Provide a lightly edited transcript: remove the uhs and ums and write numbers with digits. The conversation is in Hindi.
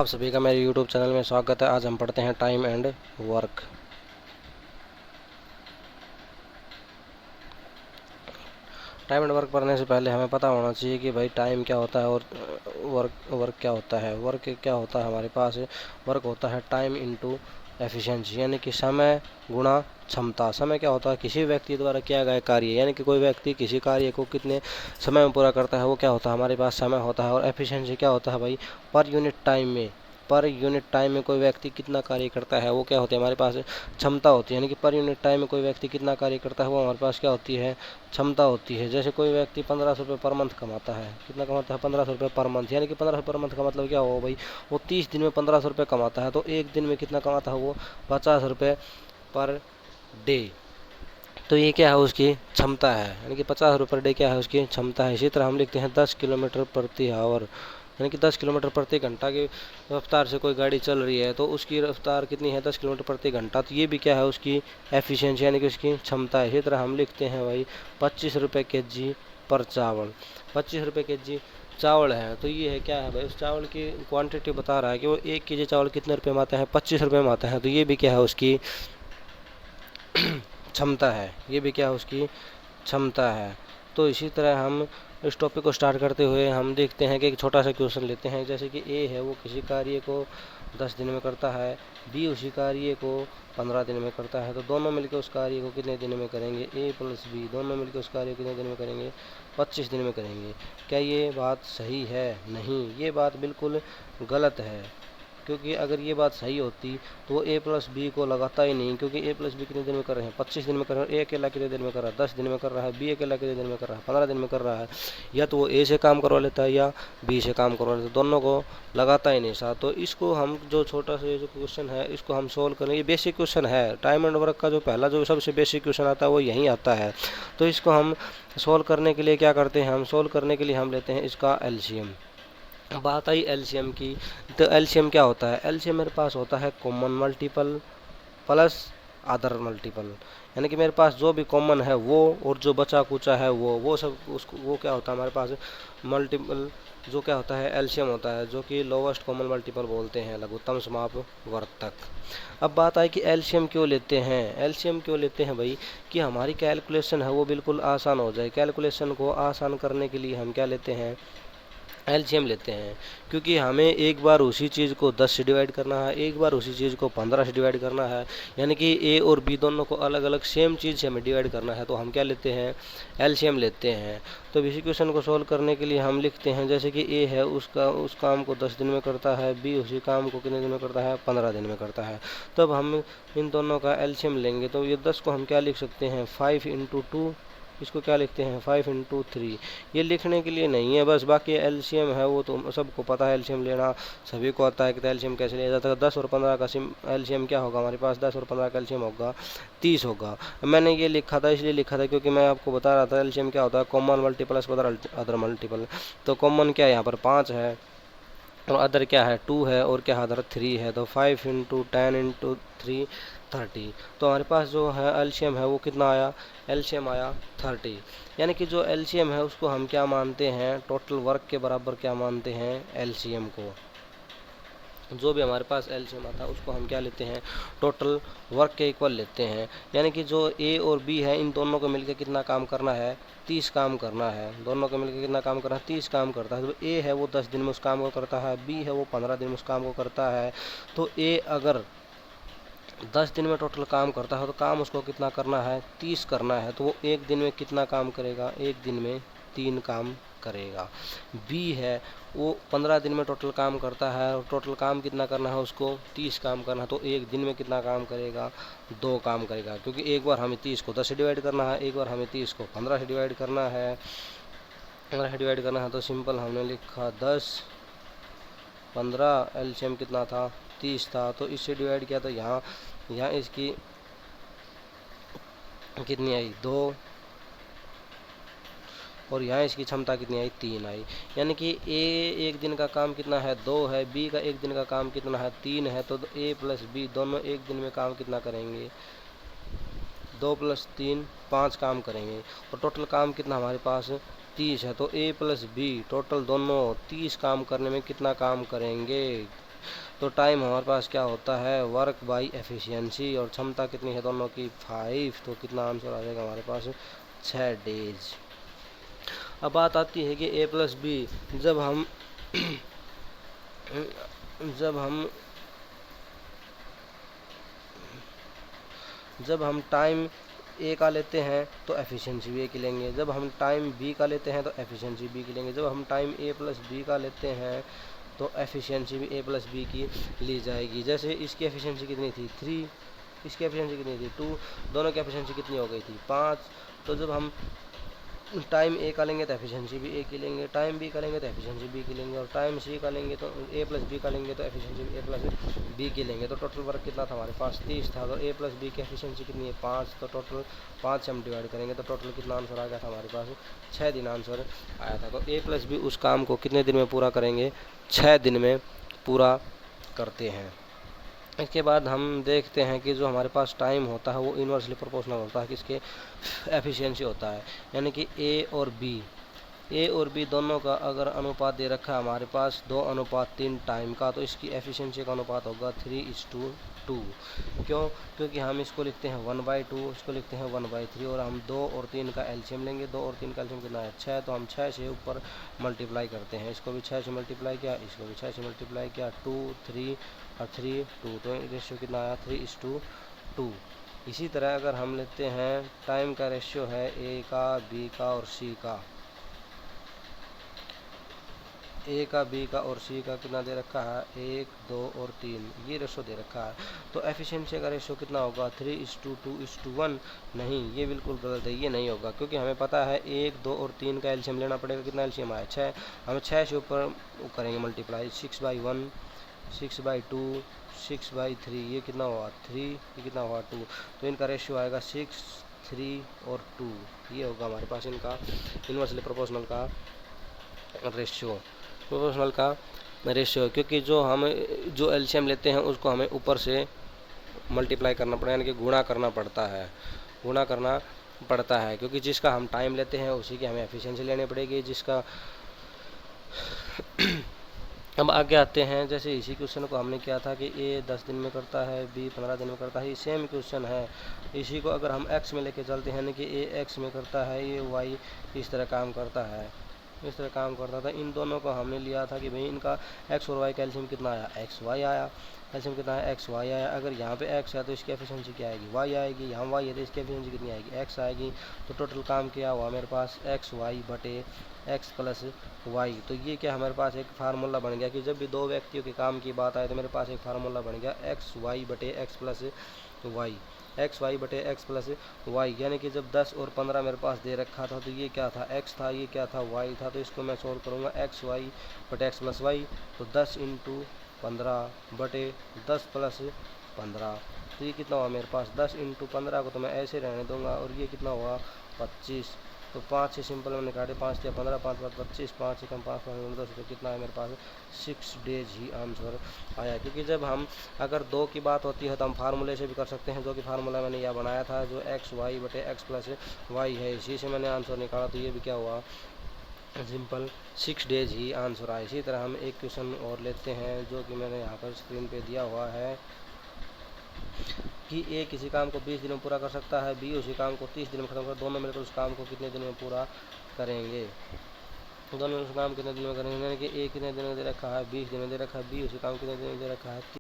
आप सभी का मेरे YouTube चैनल में स्वागत है। आज हम पढ़ते हैं time and work. Time and work पढ़ने से पहले हमें पता होना चाहिए कि भाई टाइम क्या होता है और वर्क क्या होता है। वर्क क्या होता है हमारे पास? वर्क होता है टाइम इनटू एफिशिएंसी, यानी कि समय गुणा क्षमता। समय क्या होता है? किसी व्यक्ति द्वारा किया गया कार्य, यानी कि कोई व्यक्ति किसी कार्य को कितने समय में पूरा करता है, वो क्या होता है? हमारे पास समय होता है। और एफिशिएंसी क्या होता है भाई? पर यूनिट टाइम में कोई व्यक्ति कितना कार्य करता है, वो क्या होती है? हमारे पास क्षमता होती है। यानी कि पर यूनिट टाइम में कोई व्यक्ति कितना कार्य करता है, वो हमारे पास क्या होती है? क्षमता होती है। जैसे कोई व्यक्ति 1500 रुपये पर मंथ कमाता है। कितना कमाता है? 1500 रुपये पर मंथ। यानी कि 1500 पर मंथ का मतलब क्या हुआ भाई? वो 30 दिन में 1500 रुपये कमाता है, तो एक दिन में कितना कमाता है वो? 50 रुपये पर डे। तो ये क्या है? उसकी क्षमता है। यानी कि 50 रुपये पर डे क्या है? उसकी क्षमता है। इसी तरह हम लिखते हैं 10 किलोमीटर प्रति आवर, यानी कि 10 किलोमीटर प्रति घंटा की रफ्तार से कोई गाड़ी चल रही है, तो उसकी रफ्तार कितनी है? 10 किलोमीटर प्रति घंटा। तो ये भी क्या है? उसकी एफिशिएंसी, यानी कि उसकी क्षमता है। इसी तरह हम लिखते हैं भाई 25 रुपये केजी पर चावल। 25 रुपये केजी चावल है, तो ये है क्या है भाई? उस चावल की क्वांटिटी बता रहा है कि वो 1 केजी चावल कितने रुपये में आता है? 25 रुपये में आता है। तो ये भी क्या है? उसकी क्षमता है। ये भी क्या है? उसकी क्षमता है। तो इसी तरह हम इस टॉपिक को स्टार्ट करते हुए हम देखते हैं कि एक छोटा सा क्वेश्चन लेते हैं। जैसे कि ए है, वो किसी कार्य को 10 दिन में करता है, बी उसी कार्य को 15 दिन में करता है, तो दोनों मिलकर उस कार्य को कितने दिन में करेंगे? ए प्लस बी दोनों मिलकर उस कार्य को कितने दिन में करेंगे? 25 दिन में करेंगे। क्या ये बात सही है? नहीं, ये बात बिल्कुल गलत है। क्योंकि अगर ये बात सही होती तो वो ए प्लस बी को लगाता ही नहीं, क्योंकि ए प्लस बी कितने दिन में कर रहे हैं? 25 दिन में कर रहे हैं। ए अकेला कितने दिन में कर रहा है? 10 दिन में कर रहा है। बी अकेला कितने दिन में कर रहा है? 15 दिन में कर रहा है। या तो वो ए से काम करवा लेता है या बी से काम करवा लेता है, दोनों को लगाता ही नहीं साथ। तो इसको हम जो छोटा सा ये जो क्वेश्चन है, इसको हम सोल्व करें। ये बेसिक क्वेश्चन है। टाइम एंड वर्क का जो पहला जो सबसे बेसिक क्वेश्चन आता है वो यहीं आता है। तो इसको हम सोल्व करने के लिए क्या करते हैं? हम सोल्व करने के लिए हम लेते हैं इसका एलसीएम। बात आई एलसीएम की, तो एलसीएम क्या होता है? एलसीएम मेरे पास होता है common multiple plus other multiple, यानी कि मेरे पास जो भी कॉमन है वो और जो बचा कुचा है वो सब उसको वो क्या होता है हमारे पास? मल्टीपल जो क्या होता है? एलसीएम होता है, जो कि लोवेस्ट कॉमन मल्टीपल बोलते हैं, लघुत्तम समाप वर्तक। अब बात आई कि एलसीएम क्यों लेते हैं? एलसीएम क्यों लेते हैं भाई? कि हमारी कैलकुलेशन है वो बिल्कुल आसान हो जाए। कैलकुलेशन को आसान करने के लिए हम क्या लेते हैं? एलसीएम लेते हैं। क्योंकि हमें एक बार उसी चीज़ को 10 से डिवाइड करना है, एक बार उसी चीज़ को 15 से डिवाइड करना है, यानी कि ए और बी दोनों को अलग अलग सेम चीज़ से हमें डिवाइड करना है, तो हम क्या लेते हैं? एलसीएम लेते हैं। तो इसी क्वेश्चन को सॉल्व करने के लिए हम लिखते हैं, जैसे कि ए है, उस काम को 10 दिन में करता है, बी उसी काम को कितने दिन में करता है? 15 दिन में करता है। तब हम इन दोनों का एलसीएम लेंगे, तो ये 10 को हम क्या लिख सकते हैं? 5 इंटू 2। इसको क्या लिखते हैं? 5 इंटू 3। ये लिखने के लिए नहीं है बस, बाकी एलसीएम है वो तो सबको पता है। एलसीएम लेना सभी को आता है कि एलसीएम कैसे लिया जाता है। 10 और 15 का एलसीएम क्या होगा हमारे पास? 10 और 15 का एलसीएम होगा 30 होगा। मैंने ये लिखा था, इसलिए लिखा था क्योंकि मैं आपको बता रहा था एलसीएम क्या होता है, कॉमन मल्टीपल अदर मल्टीपल। तो कॉमन क्या है यहाँ पर? 5 है, और अदर क्या है? 2 है, और क्या है? अदर 3 है। तो 5 इंटू 10 इंटू 3 30। तो हमारे पास जो है एलसीएम है वो कितना आया? एलसीएम आया 30। यानी कि जो एलसीएम है उसको हम क्या मानते हैं? टोटल वर्क के बराबर क्या मानते हैं? एलसीएम को। जो भी हमारे पास एलसीएम आता है उसको हम क्या लेते हैं? टोटल वर्क के इक्वल लेते हैं। यानी कि जो ए और बी है, इन दोनों को मिलकर कितना काम करना है? 30 काम करना है। दोनों को मिलकर कितना काम करना है? 30 काम करता है। तो ए है वो 10 दिन में उस काम को करता है, बी है वो 15 दिन में उस काम को करता है। तो ए अगर 10 दिन में टोटल काम करता है तो काम उसको कितना करना है? 30 करना है। तो वो एक दिन में कितना काम करेगा? एक दिन में 3 काम करेगा। बी है वो 15 दिन में टोटल काम करता है, और टोटल काम कितना करना है उसको? 30 काम करना है। तो एक दिन में कितना काम करेगा? 2 काम करेगा। क्योंकि एक बार हमें 30 को 10 से डिवाइड करना है, एक बार हमें 30 को 15 से डिवाइड करना है। 15 से डिवाइड करना है तो सिंपल हमने लिखा 10 15, एलसीएम कितना था? 30 था। तो इससे डिवाइड किया तो यहाँ यहाँ इसकी कितनी आई? 2, और यहाँ इसकी क्षमता कितनी आई? 3 आई। यानी कि ए एक दिन का काम कितना है? 2 है, बी का एक दिन का काम कितना है? 3 है। तो ए प्लस बी दोनों एक दिन में काम कितना करेंगे? 2 प्लस 3 5 काम करेंगे। और टोटल काम कितना हमारे पास? 30 है। तो ए प्लस बी टोटल दोनों 30 काम करने में कितना काम करेंगे? तो टाइम हमारे पास क्या होता है, वर्क बाई एफिशिएंसी, और क्षमता कितनी है दोनों की 5, तो कितना आंसर आ जाएगा हमारे पास 6 डेज। अब बात आती है कि ए प्लस बी, जब हम जब हम टाइम ए का लेते हैं तो एफिशिएंसी भी ए की लेंगे, जब हम टाइम बी का लेते हैं तो एफिशिएंसी बी की लेंगे, जब हम टाइम ए प्लस बी का लेते हैं तो एफिशिएंसी भी ए प्लस बी की ली जाएगी। जैसे इसकी एफिशिएंसी कितनी थी 3, इसकी एफिशिएंसी कितनी थी 2, दोनों की एफिशिएंसी कितनी हो गई थी 5। तो जब हम टाइम ए का लेंगे तो एफिशिएंसी भी ए की लेंगे, टाइम बी का लेंगे तो एफिशिएंसी बी की लेंगे, और टाइम सी का लेंगे तो ए प्लस बी का लेंगे तो एफिशिएंसी ए प्लस बी की लेंगे। तो टोटल वर्क कितना था हमारे पास 30 था। तो ए प्लस बी की एफिशिएंसी कितनी है 5, तो टोटल 5 से हम डिवाइड करेंगे तो टोटल कितना आंसर आ गया था हमारे पास 6 दिन आंसर आया था। तो ए प्लस बी उस काम को कितने दिन में पूरा करेंगे, 6 दिन में पूरा करते हैं। इसके बाद हम देखते हैं कि जो हमारे पास टाइम होता है वो इन्वर्सली प्रोपोर्शनल होता है किसके, एफिशिएंसी होता है। यानी कि ए और बी दोनों का अगर अनुपात दे रखा है हमारे पास 2:3 टाइम का, तो इसकी एफिशिएंसी का अनुपात होगा 3:2। क्यों? क्योंकि हम इसको लिखते हैं 1/2, इसको लिखते हैं 1/3, और हम 2 और 3 का एलसीएम लेंगे। 2 और 3 का एलसीएम कितना है 6, तो हम 6 से ऊपर मल्टीप्लाई करते हैं। इसको भी 6 से मल्टीप्लाई किया, इसको भी 6 से मल्टीप्लाई किया, 2 3 और 3 2, तो रेशियो कितना आया 3:2। इसी तरह अगर हम लेते हैं टाइम का रेशियो है ए का, बी का और सी का, ए का, बी का और सी का कितना दे रखा है 1 2 और 3, ये रेशो दे रखा है। तो एफिशिएंसी का रेशो कितना होगा 3:2:1, नहीं ये बिल्कुल गलत है, ये नहीं होगा, क्योंकि हमें पता है 1 2 और 3 का एलसीएम लेना पड़ेगा। कितना एलसीएम आया 6, हम 6 से ऊपर करेंगे मल्टीप्लाई, 6/1 6/2 6/3, ये कितना हुआ 3, ये कितना हुआ 2, तो इनका रेशियो आएगा 6 3 और 2, ये होगा हमारे पास इनका इन्वर्सली प्रोपोर्शनल का रेशियो। क्योंकि जो एलसीएम लेते हैं उसको हमें ऊपर से मल्टीप्लाई करना पड़ेगा, यानी कि गुणा करना पड़ता है, क्योंकि जिसका हम टाइम लेते हैं उसी की हमें एफिशिएंसी लेनी पड़ेगी, जिसका अब आगे आते हैं। जैसे इसी क्वेश्चन को हमने किया था कि ए 10 दिन में करता है, बी 15 दिन में करता है, ये सेम क्वेश्चन है। इसी को अगर हम एक्स में लेके चलते हैं, यानी कि ए एक्स में करता है, ये वाई इस तरह काम करता था। इन दोनों को हमने लिया था कि भाई इनका एक्स और वाई का एलसीएम कितना आया, एक्स वाई आया, एलसीएम कितना है एक्स वाई आया। अगर यहाँ पे एक्स है तो इसकी एफिशिएंसी क्या आएगी वाई आएगी, यहाँ वाई है तो इसकी एफिशिएंसी कितनी आएगी एक्स आएगी। तो टोटल काम क्या हुआ मेरे पास एक्स वाई बटे एक्स प्लस वाई। तो ये क्या हमारे पास एक फार्मूला बन गया कि जब भी दो व्यक्तियों के काम की बात आए तो मेरे पास एक फार्मूला बन गया एक्स वाई बटे x plus y, x y बटे एक्स प्लस वाई। यानी कि जब 10 और 15 मेरे पास दे रखा था तो ये क्या था एक्स था, ये क्या था वाई था। तो इसको मैं सोल्व करूँगा एक्स वाई बटे एक्स प्लस वाई, तो 10 × 15 बटे 10 प्लस 15, तो ये कितना हुआ मेरे पास 10 × 15 को तो मैं ऐसे रहने दूंगा, और ये कितना हुआ 25। तो 5 से सिंपल मैंने काटे, 5 या 15 5 5 25, 5 से कम 5 5 10, तो कितना है मेरे पास 6 डेज ही आंसर आया। क्योंकि जब हम अगर 2 की बात होती है तो हम फार्मूले से भी कर सकते हैं, जो कि फार्मूला मैंने यह बनाया था जो एक्स वाई बटे एक्स प्लस वाई है, इसी से मैंने आंसर निकाला। तो ये भी क्या हुआ सिंपल 6 डेज ही आंसर आया। इसी तरह हम एक क्वेश्चन और लेते हैं जो कि मैंने यहाँ पर स्क्रीन पे दिया हुआ है कि ए किसी काम को 20 दिन में पूरा कर सकता है, बी उसी काम को 30 दिन में खत्म कर, दोनों मिलकर उस काम को कितने दिन में पूरा करेंगे। दोनों उस काम कितने दिन में करेंगे, यानी कि ए कितने दिन में दे रखा है 20 दिन में दे रखा है, बी उसी काम कितने दिन में दे रखा है